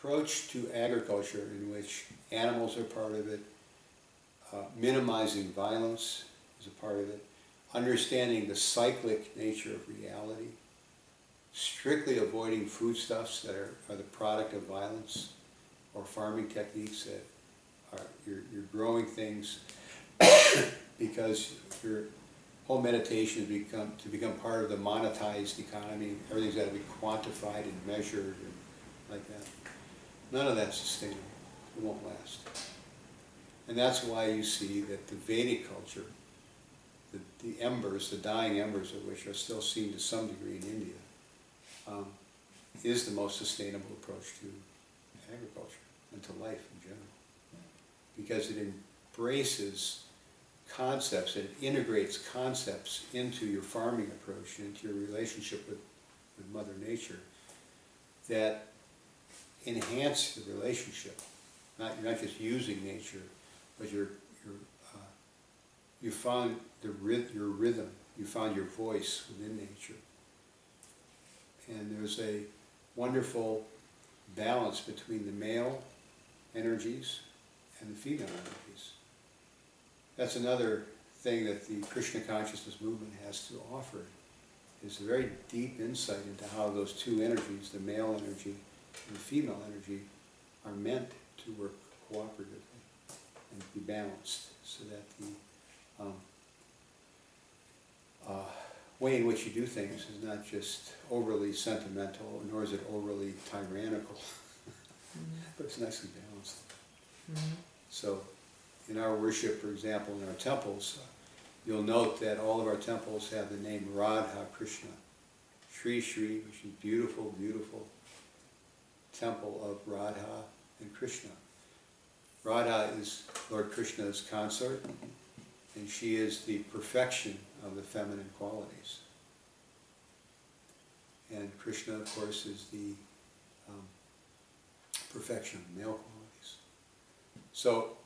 approach to agriculture in which animals are part of it, minimizing violence is a part of it, understanding the cyclic nature of reality, strictly avoiding foodstuffs that are the product of violence, or farming techniques that are, you're growing things because your whole meditation to become part of the monetized economy. Everything's got to be quantified and measured and like that. None of that's sustainable. It won't last. And that's why you see that the Vedic culture, the embers, the dying embers of which are still seen to some degree in India, is the most sustainable approach to agriculture and to life in general. Because it embraces concepts, it integrates concepts into your farming approach, into your relationship with Mother Nature, that enhance the relationship. You're not just using nature, but you found your rhythm, you found your voice within nature. And there's a wonderful balance between the male energies and the female energies. That's another thing that the Krishna consciousness movement has to offer, is a very deep insight into how those two energies, the male energy and the female energy, are meant to work cooperatively and be balanced, so that the way in which you do things is not just overly sentimental, nor is it overly tyrannical, but it's nicely balanced. So in our worship, for example, in our temples, you'll note that all of our temples have the name Radha Krishna. Shri Shri, which is beautiful, beautiful temple of Radha and Krishna. Radha is Lord Krishna's consort, and she is the perfection of the feminine qualities. And Krishna, of course, is the perfection of male qualities. So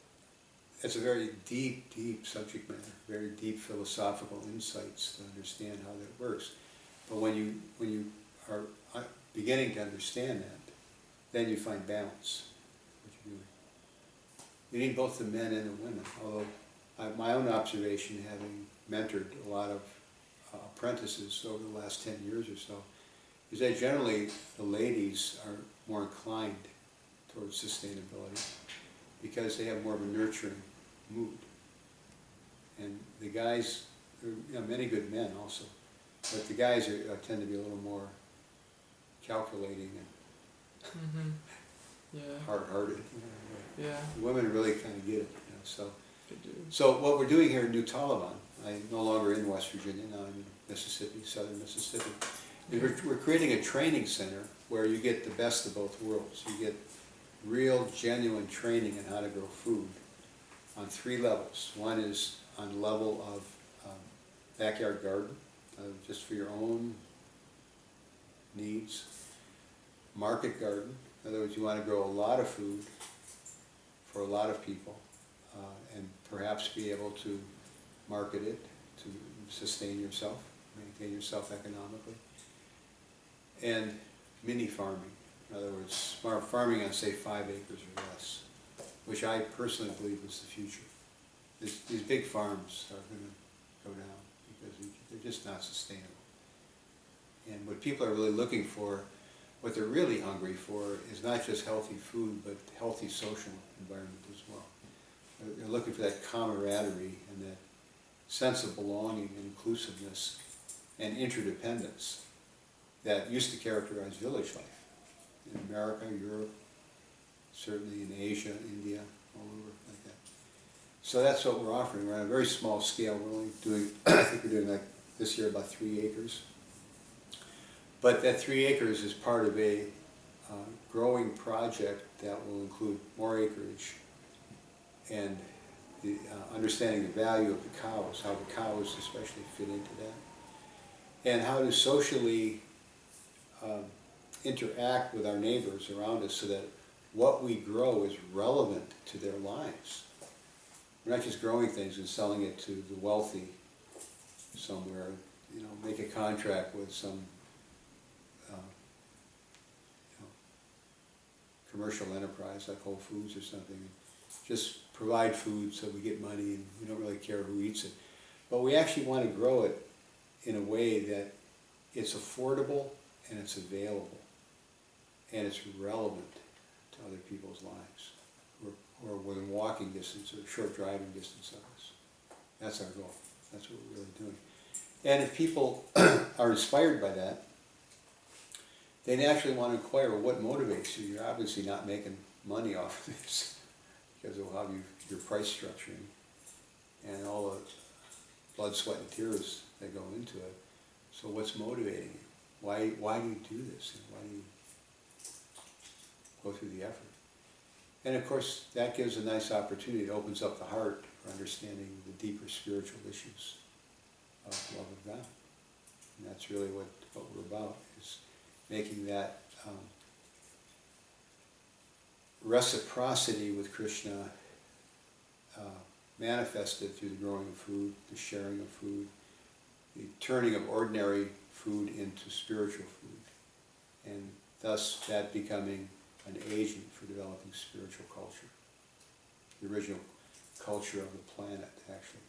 it's a very deep, deep subject matter, very deep philosophical insights to understand how that works. But when you are beginning to understand that, then you find balance. What you're doing. You need both the men and the women. Although my own observation, having mentored a lot of apprentices over the last 10 years or so, is that generally the ladies are more inclined towards sustainability because they have more of a nurturing mood. And the guys, many good men also, but the guys tend to be a little more calculating and hard-hearted. Yeah. The women really kind of get it. So what we're doing here in New Taliban, I'm no longer in West Virginia, now I'm in Mississippi, southern Mississippi. We're creating a training center where you get the best of both worlds. You get real, genuine training in how to grow food on 3 levels. One is on the level of backyard garden, just for your own needs. Market garden, in other words, you want to grow a lot of food for a lot of people, and perhaps be able to market it to sustain yourself, maintain yourself economically. And mini farming, in other words, smart farming on, say, 5 acres or less, which I personally believe is the future. These big farms are going to go down because they're just not sustainable. And what people are really looking for, what they're really hungry for, is not just healthy food, but healthy social environment as well. They're looking for that camaraderie and that sense of belonging and inclusiveness and interdependence that used to characterize village life in America, Europe, certainly in Asia, India, all over like that. So that's what we're offering. We're on a very small scale. We're only doing, I think we're doing like this year about 3 acres. But that 3 acres is part of a growing project that will include more acreage and the understanding the value of the cows, how the cows especially fit into that, and how to socially interact with our neighbors around us so that what we grow is relevant to their lives. We're not just growing things and selling it to the wealthy somewhere, make a contract with some commercial enterprise like Whole Foods or something, just provide food so we get money and we don't really care who eats it. But we actually want to grow it in a way that it's affordable and it's available and it's relevant to other people's lives who are within walking distance or short driving distance of us. That's our goal. That's what we're really doing. And if people are inspired by that, they naturally want to inquire, well, what motivates you? You're obviously not making money off of this because of how your price structuring and all the blood, sweat, and tears that go into it. So what's motivating you? Why do you do this? Why do you go through the effort? And of course, that gives a nice opportunity. It opens up the heart for understanding the deeper spiritual issues of love of God. And that's really what we're about, is making that reciprocity with Krishna manifested through the growing of food, the sharing of food, the turning of ordinary food into spiritual food, and thus that becoming an agent for developing spiritual culture, the original culture of the planet, actually.